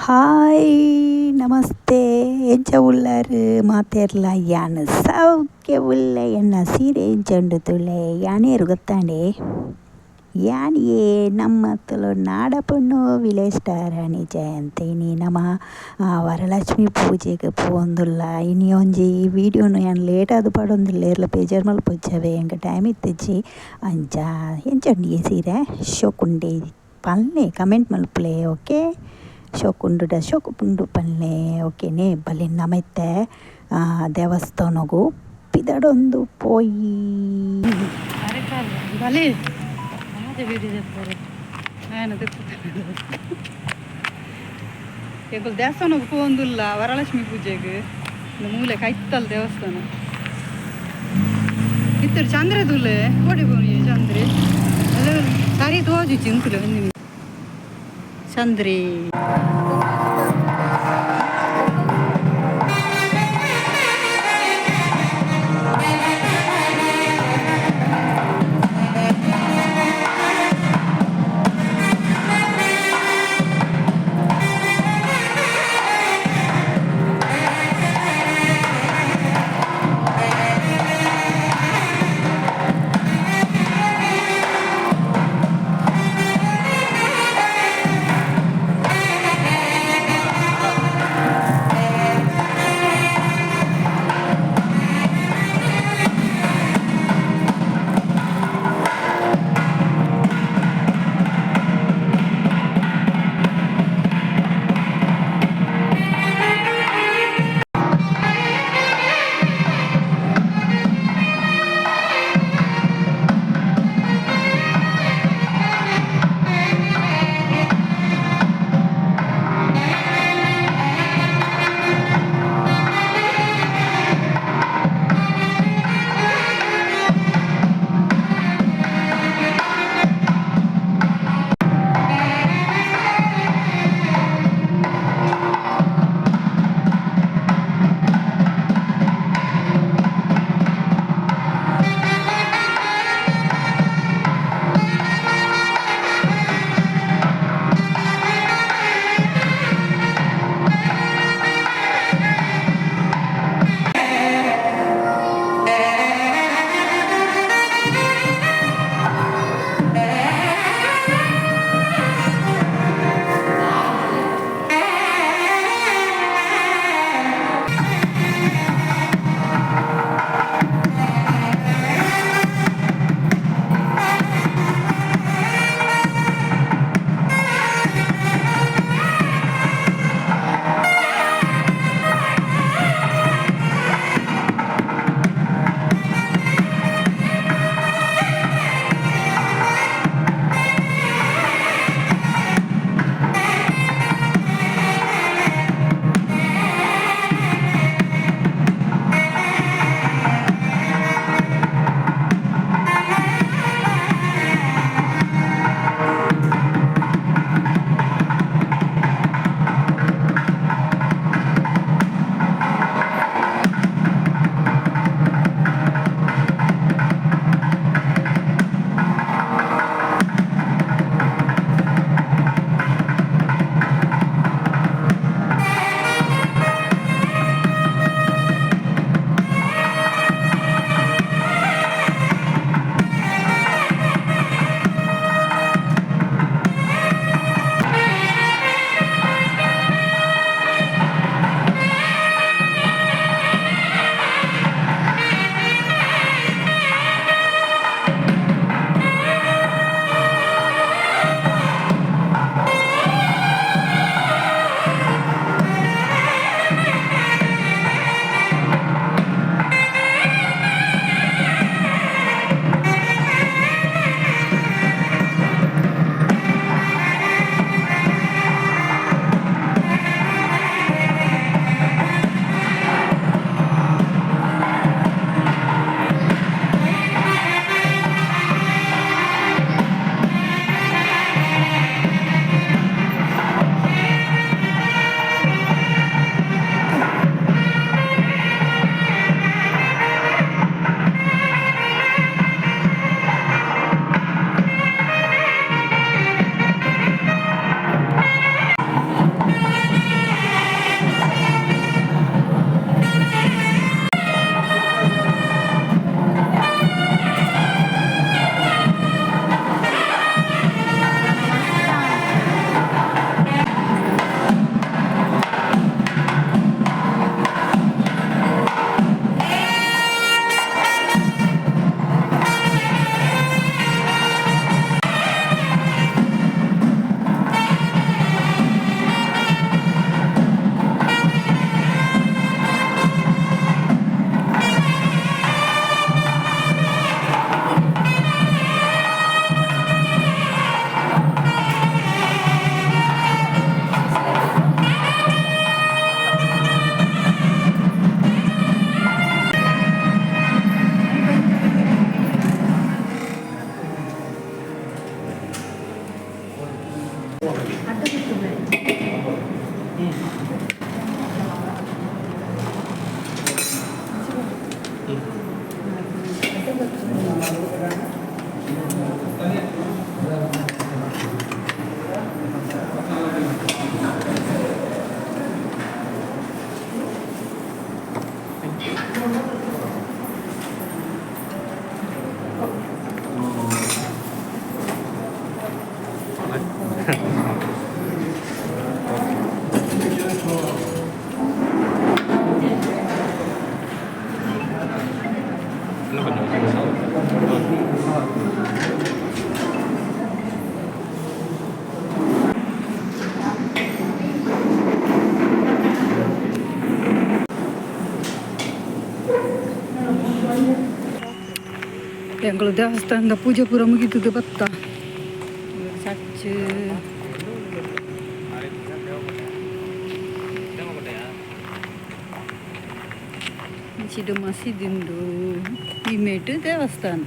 hi ನಮಸ್ತೆ ಎಂಚ ಉಳ್ಳಾರು ಮಾತೆರ್ಲ ಯಾನ್ ಸೌಖ್ಯವುಳ್ಳ ಎನ್ನ ಸೀರೆ ಎಂಚಂಡು ತುಳ್ಳೆ ಯಾನೇರು ಗೊತ್ತಾಂಡೆ ಯಾನಿಯೇ ನಮ್ಮತ್ತಲು ನಾಡಪಣ್ಣು ವಿಲೇಜ್ ಸ್ಟಾರ್ ಅಣಿ ಜಯಂತಿನಿ ನಮ್ಮ ವರಲಕ್ಷ್ಮಿ ಪೂಜೆಗೆ ಪೋಂದುಲ್ಲ ಇನಿ ಒಂಜಿ ವಿಡಿಯೋನು ಯಾನ್ ಲೇಟ್ ಆದು ಪಡೊಂದಿಲ್ಲ ಇರ್ಲ ಬೇಜಾರು ಮಲ್ಪೊಚ್ಚವೆ ಎಂಕ ಟೈಮ್ ಇತ್ತಿಜ್ಜಿ ಅಂಚ ಎಂಚಂಡು ಈ ಸೀರೆ ಶೋಕುಂಡೆ ಪಲ್ಲೆ ಕಮೆಂಟ್ ಮಲ್ಪಲೆ ಓಕೆ ಶೋಕು ಪುಂಡು ಪಲ್ಲೆ ಓಕೆನೇ ಬಲೆ ನಮೈತೆ ದೇವಸ್ಥಾನಗೂ ಪಿದಡೊಂದು ಪೋಯಿ ಬಲೆ ದೇವಸ್ಥಾನಕ್ಕೆ ಪೋಂದುಲ್ಲ ವರಲಕ್ಷ್ಮಿ ಪೂಜೆಗೆ ಮೂಲೆ ಕೈತ್ತಲ್ಲ ದೇವಸ್ಥಾನ ಇತ್ತರು ಚಂದ್ರ ತುಲೆ ಕೋಡಿ ಬೋನಿ ಚಂದ್ರಿ ಸರಿ ತೋಜು ಚಿಂಕುಲು ಚಂದ್ರಿ ಎಂಗಳು ದೇವಸ್ಥಾನದ ಪೂಜೆ ಪೂರ ಮುಗಿದುದು ಬತ್ತ ಚರ್ಚ್ ಇಂಚಿಡು ಮಸೀದಿಂದು ಈ ಮೇಟು ದೇವಸ್ಥಾನ